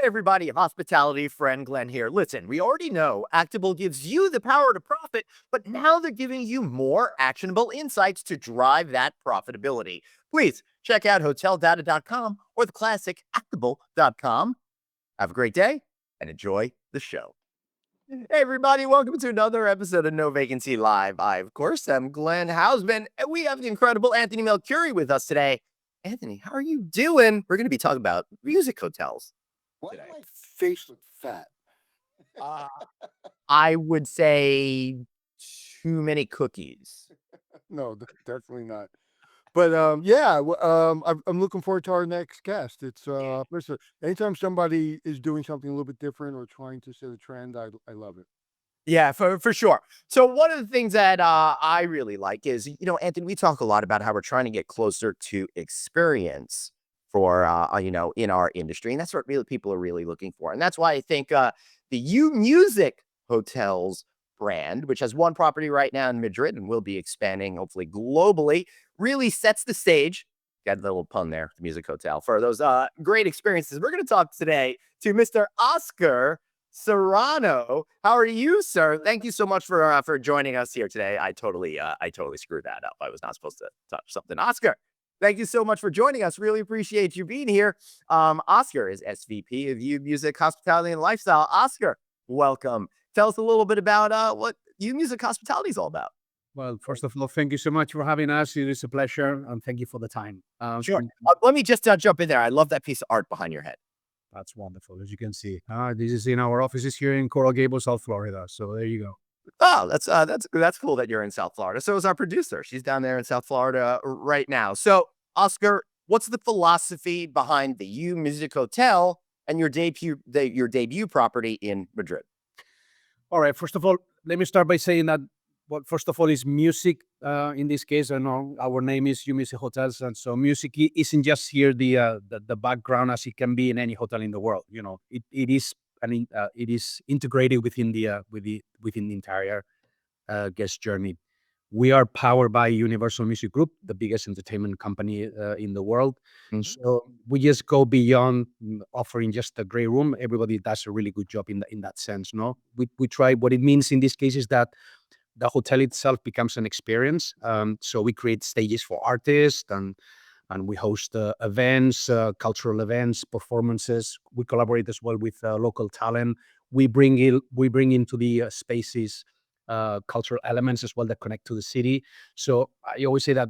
everybody, hospitality friend Glenn here. Listen, we already know Actable gives you the power to profit, but now they're giving you more actionable insights to drive that profitability. Please check out hoteldata.com or the classic actable.com. Have a great day and enjoy the show. Hey, everybody, welcome to another episode of No Vacancy Live. I, of course, am Glenn Haussman, and we have the incredible Anthony Melchiorri with us today. Anthony, how are you doing? We're going to be talking about music hotels Why today. does my face look fat? Uh, I would say too many cookies. No, definitely not. But yeah, I'm looking forward to our next guest. It's listen, anytime somebody is doing something a little bit different or trying to set a trend, I love it. Yeah, for sure. So one of the things that I really like is, Anthony, we talk a lot about how we're trying to get closer to experience for, in our industry. And that's what really people are really looking for. And that's why I think the UMusic Hotels brand, which has one property right now in Madrid and will be expanding hopefully globally, really sets the stage. Got a little pun there, the music hotel, for those great experiences. We're going to talk today to Mr. Oscar Serrano. How are you, sir? Thank you so much for joining us here today. I totally screwed that up. I was not supposed to touch something. Oscar, thank you so much for joining us. Really appreciate you being here. Oscar is SVP of UMusic Hospitality and Lifestyle. Oscar, welcome. Tell us a little bit about what UMusic Hospitality is all about. Well, first of all, thank you so much for having us. It is a pleasure, and thank you for the time. Sure. Let me just jump in there. I love that piece of art behind your head. That's wonderful, as you can see. This is in our offices here in Coral Gables, South Florida. So there you go. Oh, that's cool that you're in South Florida. So is our producer. She's down there in South Florida right now. So, Oscar, what's the philosophy behind the U Music Hotel and your debut property in Madrid? All right. First of all, let me start by saying that first of all, is music. In this case, I know our name is UMusic Hotels, and so music isn't just here the background as it can be in any hotel in the world. It is it is integrated within within the entire guest journey. We are powered by Universal Music Group, the biggest entertainment company in the world. Mhm. So we just go beyond offering just a great room. Everybody does a really good job in that sense. No, we try. What it means in this case is that the hotel itself becomes an experience. So we create stages for artists and we host events, cultural events, performances. We collaborate as well with local talent. We bring into the spaces cultural elements as well that connect to the city. So I always say that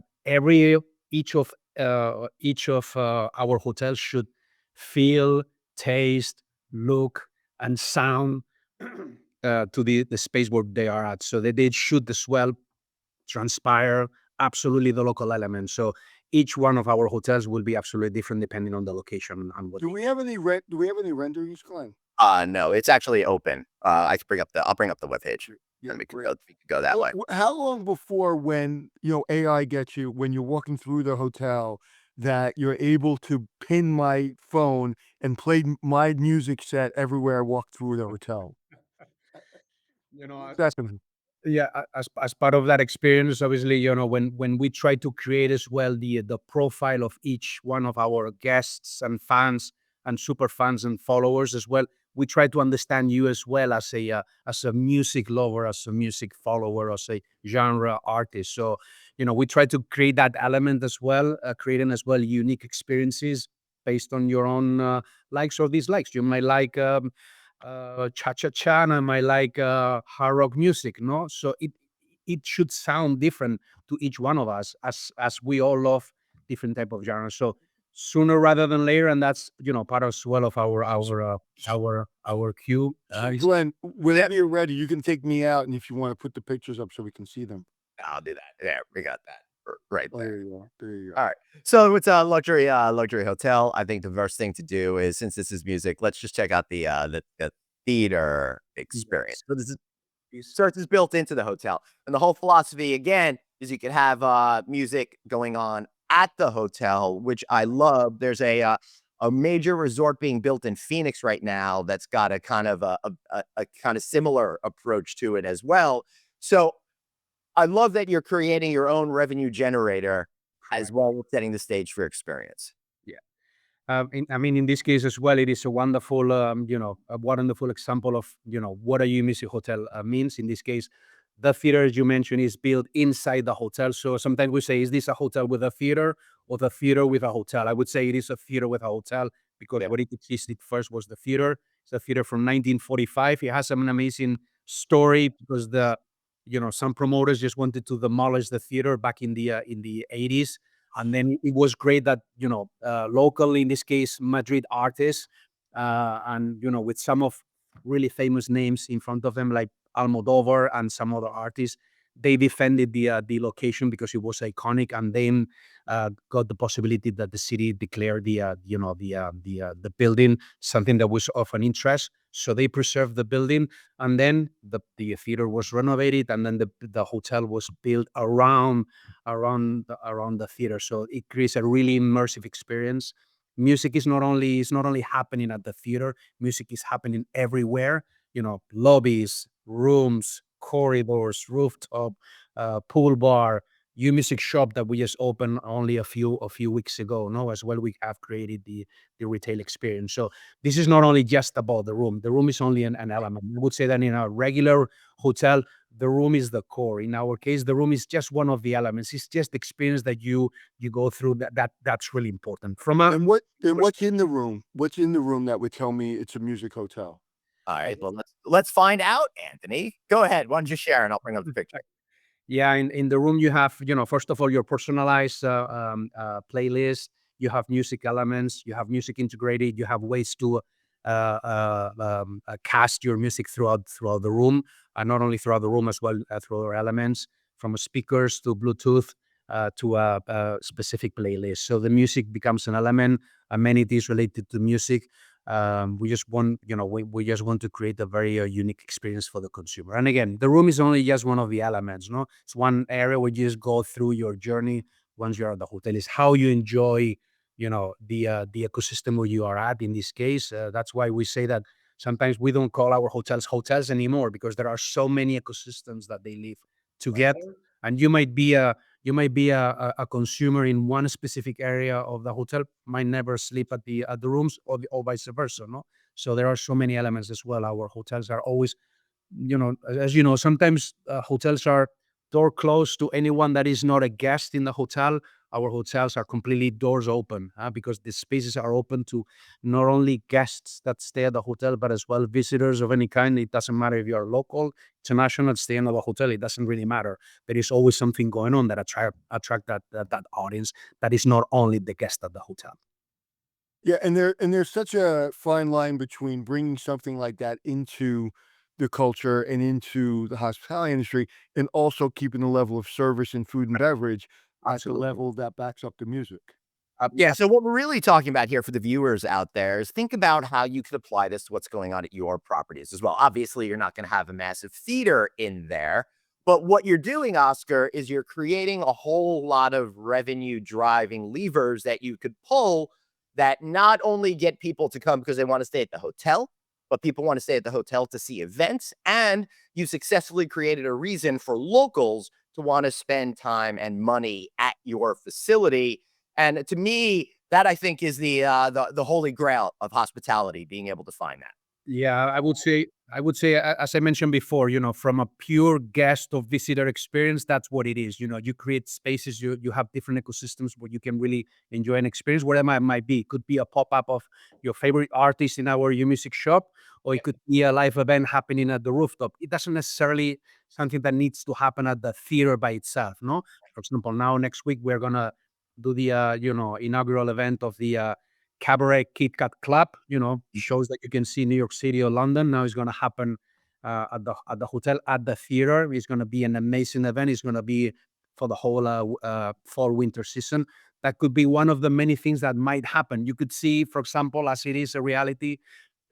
each of our hotels should feel, taste, look, and sound to the space where they are at, so that they should as well transpire absolutely the local element. So each one of our hotels will be absolutely different depending on the location and what. Do we have any renderings, Glenn? No, it's actually open. I'll bring up the webpage. Yeah, And we great. can go that way. How long before when AI gets you when you're walking through the hotel that you're able to pin my phone and play my music set everywhere I walk through the hotel? That's Yeah, as part of that experience, obviously, when we try to create as well the profile of each one of our guests and fans and super fans and followers as well, we try to understand you as well as a music lover, as a music follower, as a genre artist. So, we try to create that element as well, creating as well unique experiences based on your own likes or dislikes. You might like cha-cha-cha, and I might like hard rock music, no? So it should sound different to each one of us as we all love different type of genres. So sooner rather than later, and that's part as well of our queue. Glenn, whenever you're ready, you can take me out, and if you want to put the pictures up so we can see them. I'll do that. There, we got that right Oh, there. there you are. There you go. All right. So it's a luxury hotel. I think the first thing to do is, since this is music, let's just check out the theater experience. So this is built into the hotel, and the whole philosophy again is you can have music going on at the hotel, which I love. There's a major resort being built in Phoenix right now that's got a kind of a kind of similar approach to it as well. So I love that you're creating your own revenue generator as well as setting the stage for experience. Yeah. I mean, in this case as well, it is a wonderful, a wonderful example of, what a music hotel means. In this case, the theater, as you mentioned, is built inside the hotel. So sometimes we say, is this a hotel with a theater or the theater with a hotel? I would say it is a theater with a hotel because Yeah. what it existed first was the theater. It's a theater from 1945. It has an amazing story because some promoters just wanted to demolish the theater back in the 80s. And then it was great that, local, in this case, Madrid artists, and, with some of really famous names in front of them, like Almodovar and some other artists, they defended the location because it was iconic, and then got the possibility that the city declared the building something that was of an interest. So they preserved the building, and then the theater was renovated, and then the hotel was built around the theater. So it creates a really immersive experience. Music is not only happening at the theater. Music is happening everywhere. Lobbies, rooms, corridors, rooftop, pool bar, UMusic shop that we just opened only a few weeks ago. No, as well, we have created the retail experience. So this is not only just about the room. The room is only an element. I would say that in a regular hotel, the room is the core. In our case, the room is just one of the elements. It's just the experience that you go through. That's really important. What's in the room? What's in the room that would tell me it's a music hotel? All right. Well, let's find out, Anthony. Go ahead. Why don't you share, and I'll bring up the picture. Yeah, in the room you have, first of all, your personalized playlist. You have music elements. You have music integrated. You have ways to cast your music throughout the room, and not only throughout the room as well, through other elements, from speakers to Bluetooth to a specific playlist. So the music becomes an element. Amenities related to music. We just want, we just want to create a very unique experience for the consumer. And again, the room is only just one of the elements. No, it's one area where you just go through your journey once you're at the hotel. Is how you enjoy, the ecosystem where you are at. In this case, that's why we say that sometimes we don't call our hotels anymore, because there are so many ecosystems that they live together. And you might be a consumer in one specific area of the hotel, might never sleep at the rooms, or vice versa. No, so there are so many elements as well. Our hotels are always, as you know, sometimes hotels are door closed to anyone that is not a guest in the hotel. Our hotels are completely doors open, because the spaces are open to not only guests that stay at the hotel, but as well visitors of any kind. It doesn't matter if you're local, international, staying at the hotel. It doesn't really matter. There is always something going on that attract that audience that is not only the guest at the hotel. Yeah, and there's such a fine line between bringing something like that into the culture and into the hospitality industry, and also keeping the level of service and food and beverage at the Absolutely. level that backs up the music. Yeah. So what we're really talking about here for the viewers out there is think about how you could apply this to what's going on at your properties as well. Obviously, you're not going to have a massive theater in there, but what you're doing, Oscar, is you're creating a whole lot of revenue driving levers that you could pull that not only get people to come because they want to stay at the hotel, but people want to stay at the hotel to see events. And you successfully created a reason for locals to want to spend time and money at your facility. And to me, that I think is the holy grail of hospitality, being able to find that. Yeah, I would say, as I mentioned before, from a pure guest or visitor experience, that's what it is. You create spaces, you have different ecosystems where you can really enjoy an experience, whatever it might be. It could be a pop-up of your favorite artist in our music shop, or it could be a live event happening at the rooftop. It doesn't necessarily something that needs to happen at the theater by itself. No, for example, now next week we're gonna do the inaugural event of the Cabaret Kit Kat Club, shows that you can see in New York City or London. Now it's going to happen at the hotel, at the theater. It's going to be an amazing event. It's going to be for the whole fall winter season. That could be one of the many things that might happen. You could see, for example, as it is a reality,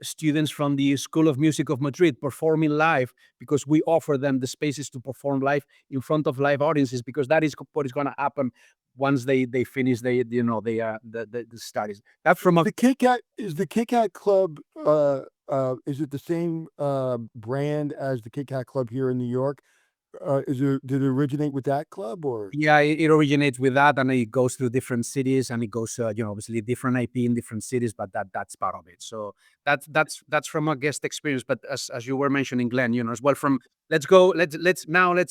students from the School of Music of Madrid performing live, because we offer them the spaces to perform live in front of live audiences, because that is what is going to happen once they finish the studies. That's from a The Kit Kat is the Kit Kat Club. Is it the same brand as the Kit Kat Club here in New York? Did it originate with that club or? Yeah, it originates with that, and it goes through different cities, and it goes, obviously different IP in different cities, but that's part of it. So that's from a guest experience. But as you were mentioning, Glenn, as well from let's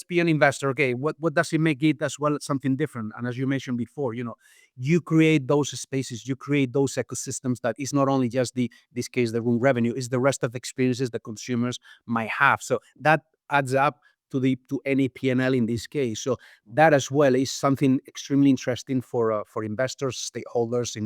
be an investor. Okay, what does it make it as well something different? And as you mentioned before, you create those spaces, you create those ecosystems that is not only just this case the room revenue, is the rest of the experiences the consumers might have. So that adds up to any P&L in this case. So that as well is something extremely interesting for investors, stakeholders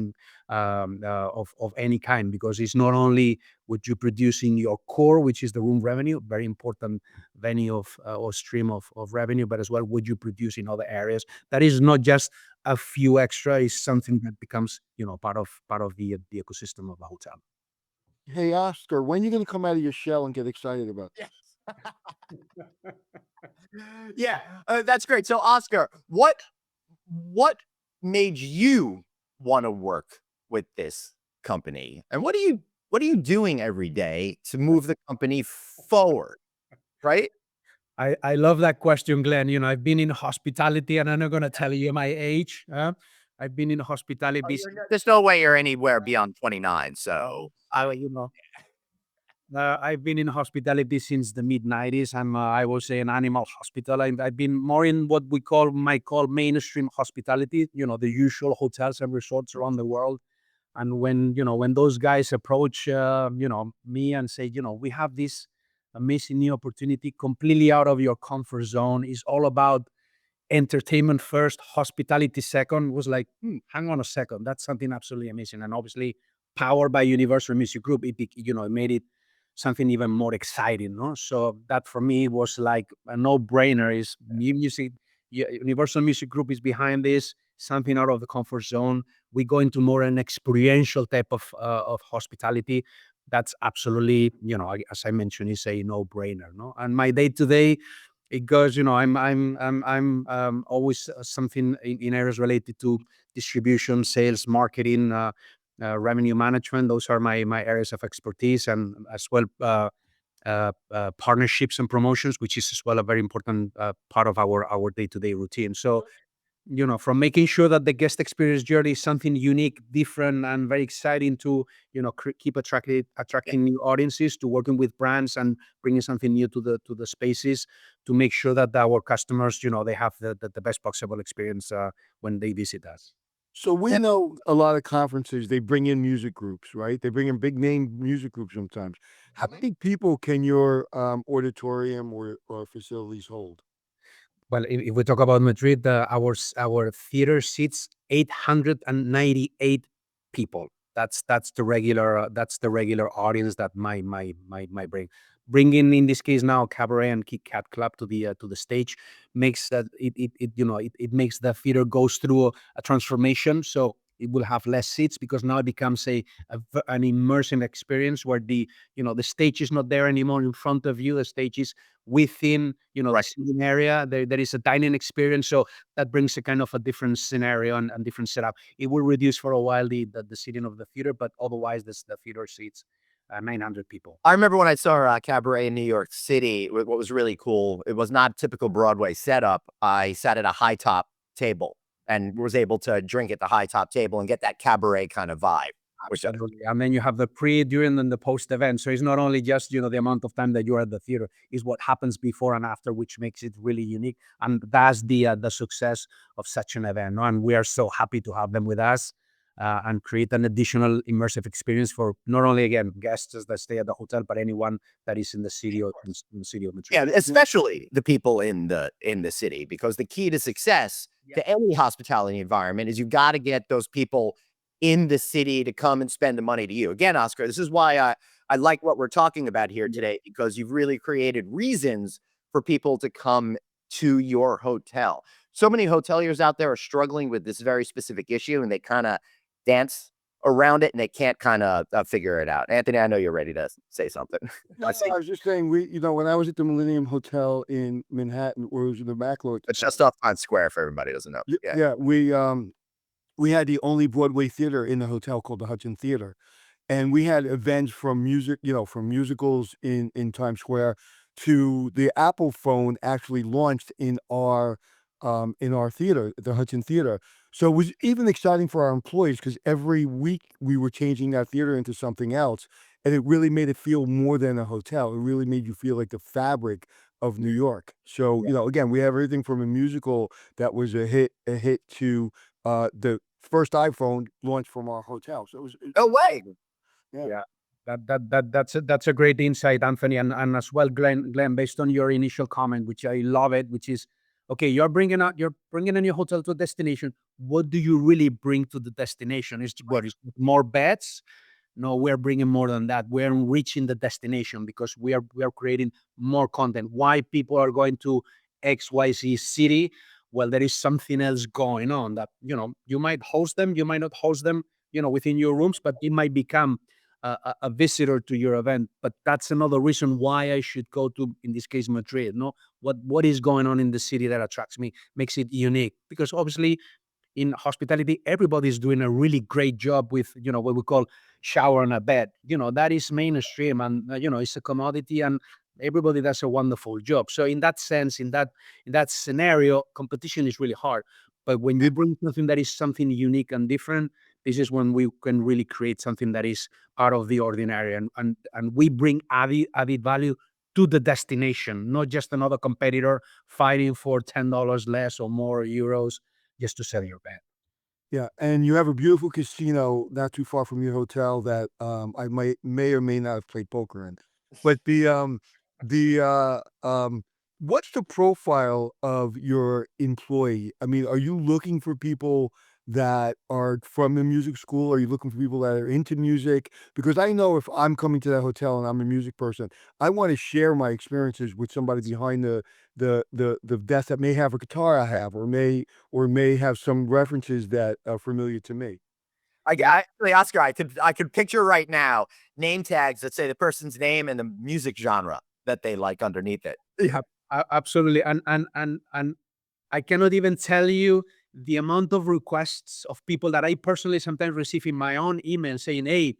of any kind, because it's not only what you produce in your core, which is the room revenue, very important venue of or stream of revenue, but as well what you produce in other areas. That is not just a few extra; is something that becomes part of the ecosystem of a hotel. Hey, Oscar, when you gonna come out of your shell and get excited about this? Yeah, that's great. So, Oscar, what made you want to work with this company, and what are you doing every day to move the company forward? Right? I love that question, Glenn. I've been in hospitality, and I'm not gonna tell you my age. I've been in hospitality. There's no way you're anywhere beyond 29. So, I've been in hospitality since the mid-90s. I was an animal hospital. I've been more in what we might call mainstream hospitality, the usual hotels and resorts around the world. And when those guys approach, me and say, we have this amazing new opportunity completely out of your comfort zone. It's all about entertainment first, hospitality second, was like, hang on a second, that's something absolutely amazing. And obviously, powered by Universal Music Group, it made it something even more exciting. No, so that for me was like a no-brainer. Is music, Universal Music Group is behind this. Something out of the comfort zone. We go into more an experiential type of hospitality. That's absolutely, as I mentioned, is a no-brainer. No, and my day to day, it goes, I'm always something in areas related to distribution, sales, marketing, revenue management. Those are my areas of expertise, and as well partnerships and promotions, which is as well a very important part of our day-to-day routine. So from making sure that the guest experience journey is something unique, different, and very exciting to, keep attracting new audiences, to working with brands and bringing something new to the spaces, to make sure that our customers, they have the best possible experience when they visit us. So we know a lot of conferences, they bring in music groups, right? They bring in big name music groups sometimes. How many people can your auditorium or facilities hold? Well, if we talk about Madrid, our theater seats 898 people. That's the regular audience that might bringing in this case now cabaret and Kit Kat Club to the stage makes that it makes the theater goes through a transformation. So it will have less seats because now it becomes an immersive experience where the stage is not there anymore in front of you. The stage is within the Right. seating area. There is a dining experience, so that brings a kind of a different scenario and different setup. It will reduce for a while the seating of the theater, but otherwise the theater seats 900 people. I remember when I saw Cabaret in New York City. What was really cool, it was not typical Broadway setup. I sat at a high top table and was able to drink at the high top table and get that cabaret kind of vibe. Which Absolutely. And then you have the pre, during, and the post event. So it's not only just, the amount of time that you're at the theater, is what happens before and after, which makes it really unique. And that's the success of such an event. No? And we are so happy to have them with us and create an additional immersive experience for not only, again, guests that stay at the hotel, but anyone that is in the city in the city of Madrid. Yeah, especially the people in the city, because the key to success to any hospitality environment is you've got to get those people in the city to come and spend the money to you. Again, Oscar, this is why I like what we're talking about here today, because you've really created reasons for people to come to your hotel. So many hoteliers out there are struggling with this very specific issue, and they kind of dance around it and they can't kind of figure it out. Anthony, I know you're ready to say something. No, I was just saying, when I was at the Millennium Hotel in Manhattan, or it was in the Backlot. It's just off Times Square if everybody doesn't know. Yeah. Yeah, we had the only Broadway theater in the hotel called the Hudson Theater. And we had events from music, from musicals in Times Square to the Apple phone actually launched in our theater, the Hudson Theater. So it was even exciting for our employees because every week we were changing that theater into something else, and it really made it feel more than a hotel. It really made you feel like the fabric of New York. So, again, we have everything from a musical that was a hit to the first iPhone launched from our hotel. So No way. yeah. Yeah, that's a great insight, Anthony, and as well, Glenn, based on your initial comment, which I love it, which is okay. You're bringing a new hotel to a destination. What do you really bring to the destination? Is what is more beds? No, we're bringing more than that. We're enriching the destination because we are creating more content. Why people are going to XYZ city? Well, there is something else going on that you might host them, you might not host them, within your rooms, but it might become a visitor to your event. But that's another reason why I should go to, in this case, Madrid. No, what is going on in the city that attracts me, makes it unique. Because obviously, in hospitality, everybody's doing a really great job with what we call shower and a bed. That is mainstream, and it's a commodity, and everybody does a wonderful job. So in that sense, in that scenario, competition is really hard. But when you bring something that is something unique and different, this is when we can really create something that is out of the ordinary, and we bring added value to the destination, not just another competitor fighting for $10 less or more euros just to sell your bed. Yeah, and you have a beautiful casino not too far from your hotel that I may or may not have played poker in. But the what's the profile of your employee? I mean, are you looking for people that are from the music school? Are you looking for people that are into music? Because I know if I'm coming to that hotel and I'm a music person, I want to share my experiences with somebody behind the desk that may have a guitar I have, or may have some references that are familiar to me. Actually, Oscar, I could picture right now name tags that say the person's name and the music genre that they like underneath it. Yeah, absolutely. And I cannot even tell you the amount of requests of people that I personally sometimes receive in my own email saying, "Hey,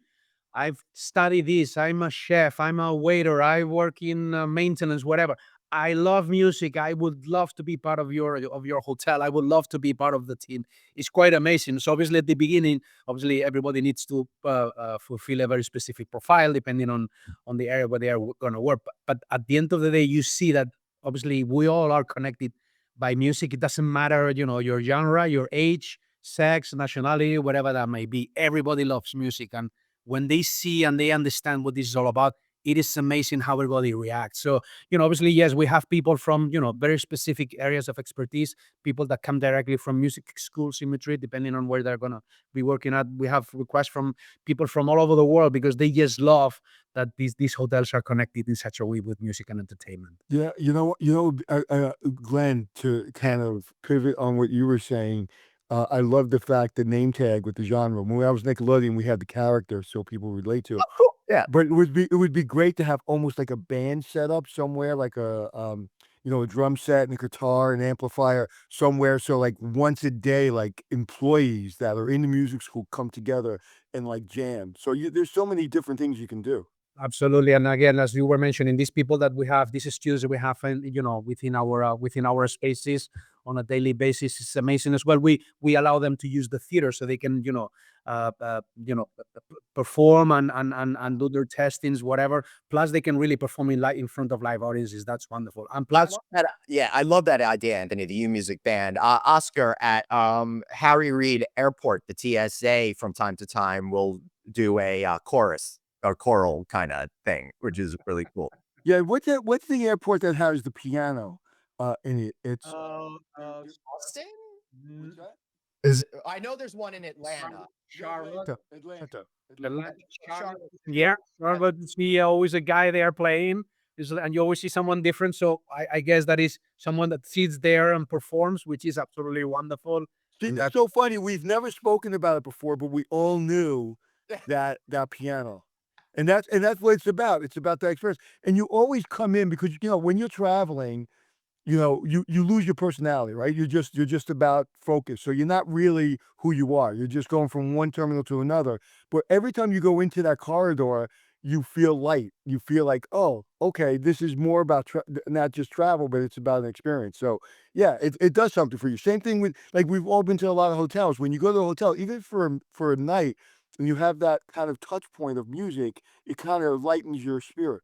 I've studied this. I'm a chef. I'm a waiter. I work in maintenance, whatever. I love music. I would love to be part of your hotel. I would love to be part of the team." It's quite amazing. So obviously at the beginning, obviously everybody needs to fulfill a very specific profile depending on the area where they are going to work. But at the end of the day, you see that obviously we all are connected by music. It doesn't matter, your genre, your age, sex, nationality, whatever that may be. Everybody loves music, and when they see and they understand what this is all about, it is amazing how everybody reacts. So, obviously, yes, we have people from, very specific areas of expertise, people that come directly from music schools in Madrid, depending on where they're going to be working at. We have requests from people from all over the world because they just love that these hotels are connected in such a way with music and entertainment. Yeah, Glenn, to kind of pivot on what you were saying, I love the fact the name tag with the genre. When I was Nickelodeon, we had the character so people relate to it. Yeah. But it would be great to have almost like a band set up somewhere, like a drum set and a guitar and amplifier somewhere. So like once a day, like employees that are in the music school come together and like jam. So there's so many different things you can do. Absolutely, and again, as you were mentioning, these people that we have, these studios that we have, and within our spaces on a daily basis, is amazing as well. We allow them to use the theater so they can perform and do their testings, whatever. Plus, they can really perform in front of live audiences. That's wonderful. And plus, I love that idea, Anthony, the UMusic band. Oscar, at Harry Reid Airport, the TSA from time to time will do a chorus or choral kind of thing, which is really cool. Yeah, what's the airport that has the piano in it? It's Austin? What's that? I know there's one in Atlanta. Charlotte. Atlanta. Atlanta, Charlotte. yeah, Charlotte, you see always a guy there playing, and you always see someone different. So I guess that is someone that sits there and performs, which is absolutely wonderful. See, And it's that so funny. We've never spoken about it before, but we all knew that piano. And that's what it's about. It's about that experience. And you always come in because when you're traveling, you lose your personality, right? You're just about focus. So you're not really who you are. You're just going from one terminal to another. But every time you go into that corridor, you feel light. You feel like, oh, okay, this is more about not just travel, but it's about an experience. So yeah, it does something for you. Same thing with, like, we've all been to a lot of hotels. When you go to a hotel, even for a night, and you have that kind of touch point of music, it kind of lightens your spirit.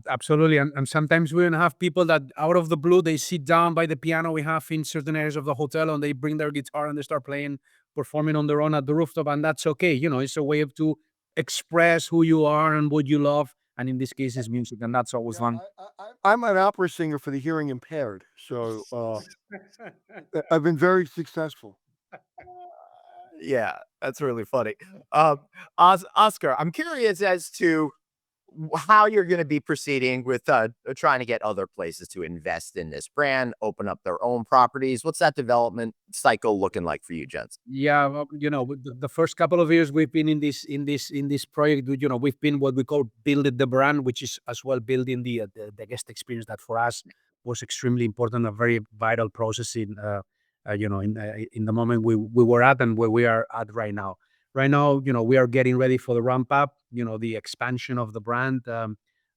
Absolutely, and sometimes we even have people that out of the blue they sit down by the piano we have in certain areas of the hotel, and they bring their guitar and they start playing, performing on their own at the rooftop, and that's okay. It's a way of to express who you are and what you love, and in this case, is music, and that's always Yeah, fun. I'm an opera singer for the hearing impaired, so I've been very successful. Yeah, that's really funny. Oscar, I'm curious as to how you're going to be proceeding with trying to get other places to invest in this brand, open up their own properties. What's that development cycle looking like for you, gents? Yeah, well, with the first couple of years we've been in this project. We've been what we call building the brand, which is as well building the guest experience that for us was extremely important, a very vital process in the moment we were at and where we are at right now. Right now, we are getting ready for the ramp up. The expansion of the brand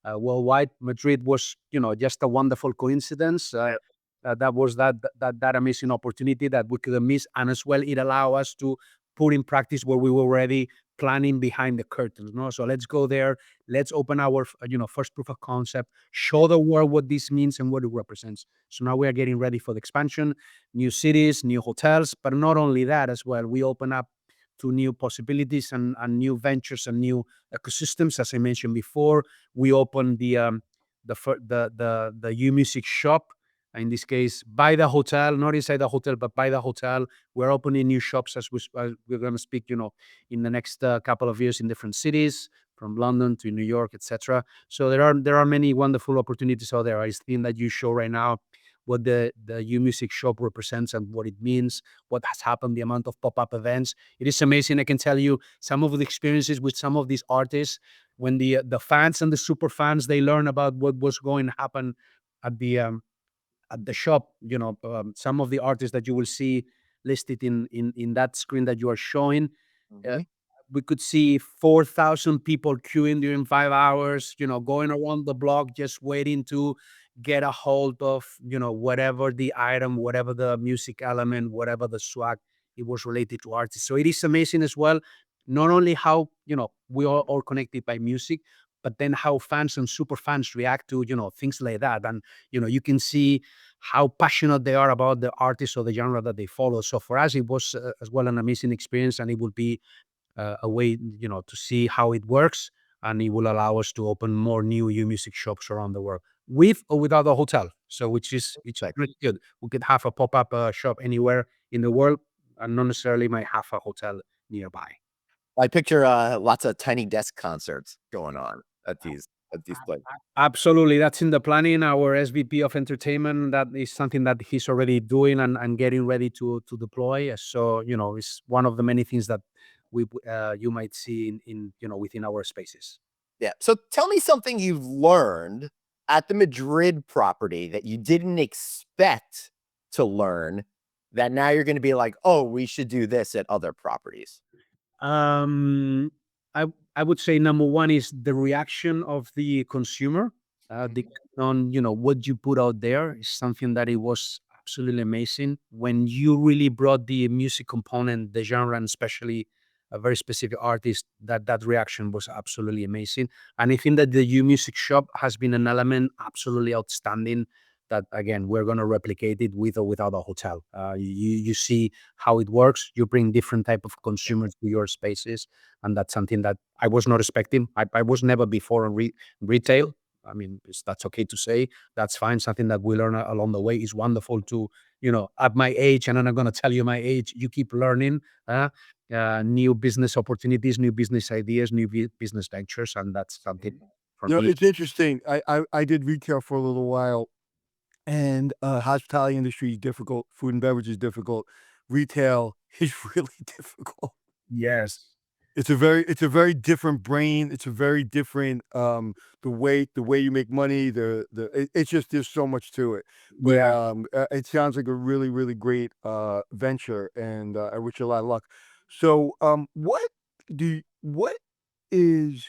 worldwide. Madrid was just a wonderful coincidence. That was that amazing opportunity that we couldn't miss, and as well, it allowed us to put in practice what we were already planning behind the curtains. No, so let's go there. Let's open our first proof of concept, show the world what this means and what it represents. So now we are getting ready for the expansion, new cities, new hotels, but not only that as well. We open up to new possibilities and new ventures and new ecosystems. As I mentioned before, we opened the UMusic shop, in this case by the hotel, not inside the hotel, but by the hotel. We're opening new shops as we're going to speak, in the next couple of years in different cities, from London to New York, etc. So there are many wonderful opportunities out there. I think that you show right now what the UMusic shop represents and what it means, what has happened, the amount of pop-up events. It is amazing. I can tell you some of the experiences with some of these artists when the fans and the super fans they learn about what was going to happen at the shop. Some of the artists that you will see listed in that screen that you are showing, uh, Mhm. we could see 4,000 people queuing during 5 hours, going around the block just waiting to get a hold of, whatever the item, whatever the music element, whatever the swag it was related to artists. So it is amazing as well, not only how, we are all connected by music, but then how fans and super fans react to, things like that. And, you can see how passionate they are about the artist or the genre that they follow. So for us, it was as well an amazing experience, and it will be a way, to see how it works, and it will allow us to open more new music shops around the world, with or without a hotel. So which is Like, really good. We could have a pop up shop anywhere in the world, and not necessarily might have a hotel nearby. I picture lots of tiny desk concerts going on at these places. Absolutely, that's in the planning. Our SVP of entertainment, that is something that he's already doing and getting ready to deploy. So it's one of the many things that you might see in within our spaces. Yeah. So tell me something you've learned at the Madrid property that you didn't expect to learn that now you're going to be like, oh, we should do this at other properties. Um, I I would say number one is the reaction of the consumer. The Mhm. on what you put out there is something that it was absolutely amazing when you really brought the music component, the genre, and especially a very specific artist. That reaction was absolutely amazing, and I think that the U Music Shop has been an element absolutely outstanding. That again, we're going to replicate it with or without a hotel. You see how it works. You bring different type of consumers to your spaces, and that's something that I was not expecting. I was never before on retail. I mean, that's okay to say. That's fine. Something that we learn along the way is wonderful to, at my age, and I'm not going to tell you my age. You keep learning new business opportunities, new business ideas, new business ventures, and that's something for me. It's interesting. I did retail for a little while, and hospitality industry is difficult. Food and beverage is difficult. Retail is really difficult. Yes. It's a very different brain. It's a very different the way you make money. It's just there's so much to it. But Yeah. it sounds like a really really great venture, and I wish you a lot of luck. So what is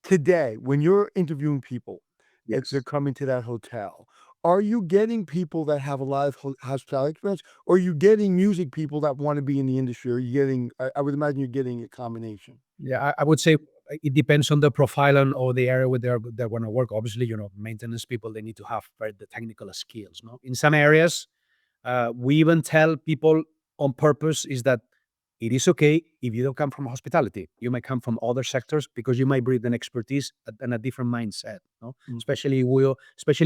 today when you're interviewing people if Yes. they're coming to that hotel, are you getting people that have a lot of hospitality experience, or are you getting music people that want to be in the industry? Or are you getting, I would imagine you're getting a combination. Yeah, I would say it depends on the profile and or the area where they're going to work. Obviously, maintenance people, they need to have the technical skills. No, in some areas, we even tell people on purpose is that it is okay if you don't come from hospitality. You might come from other sectors because you might bring an expertise and a different mindset. No, especially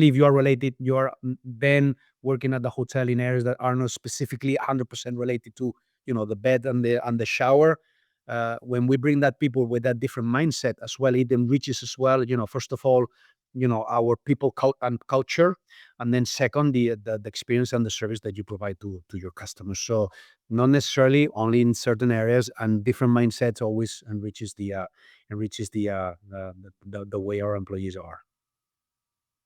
if you are related, you are then working at the hotel in areas that are not specifically 100% related to the bed and the shower. When we bring that people with that different mindset as well, it enriches as well. First of all, our people and culture, and then second, the experience and the service that you provide to your customers. So not necessarily only in certain areas, and different mindsets always enriches the way our employees are.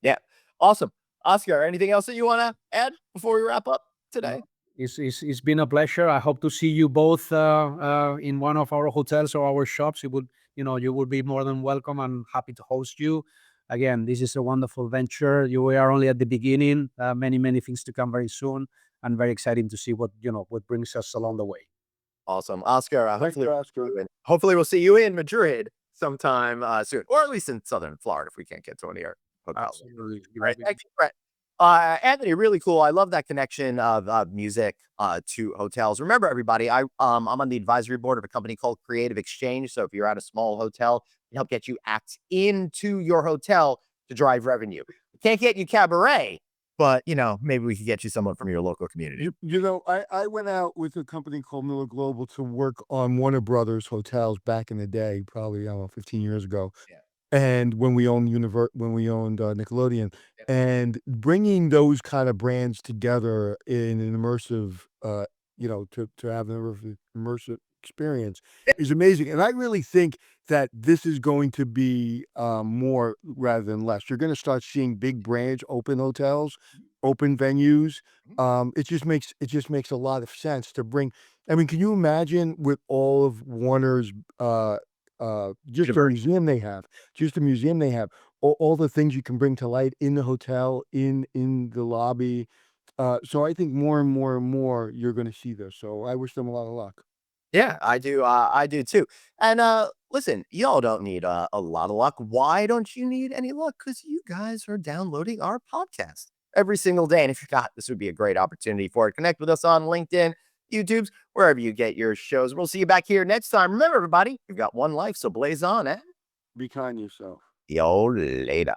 Yeah. Awesome. Oscar, anything else that you want to add before we wrap up today? No, it's been a pleasure. I hope to see you both in one of our hotels or our shops. You would be more than welcome and happy to host you. Again, this is a wonderful venture. We are only at the beginning. Many things to come very soon, and very exciting to see what brings us along the way. Awesome. Oscar, Thank you, Oscar. hopefully we'll see you in Madrid sometime soon, or at least in Southern Florida if we can't get to one of your hotels. Absolutely. All right. Thank you, Brett. Anthony, really cool. I love that connection of music to hotels. Remember, everybody, I'm on the advisory board of a company called Creative Exchange. So if you're at a small hotel, we help get you acts into your hotel to drive revenue. We can't get you cabaret, but maybe we could get you someone from your local community. I went out with a company called Miller Global to work on Warner Brothers hotels back in the day, probably, I don't know, 15 years ago. Yeah. And when we owned Nickelodeon, Yeah. and bringing those kind of brands together in an immersive, to have an immersive experience is amazing. And I really think that this is going to be more rather than less. You're going to start seeing big brands open hotels, open venues. It just makes a lot of sense to bring. I mean, can you imagine with all of Warner's just the museum they have, all the things you can bring to light in the hotel, in the lobby. So I think more and more and more you're going to see this. So I wish them a lot of luck. Yeah, I do. I do too. And listen, y'all don't need a lot of luck. Why don't you need any luck? Because you guys are downloading our podcast every single day. And if you got this, would be a great opportunity for it. Connect with us on LinkedIn, YouTube's, wherever you get your shows. We'll see you back here next time. Remember, everybody, you've got one life, so blaze on, eh? Be kind to yourself. Yo, later.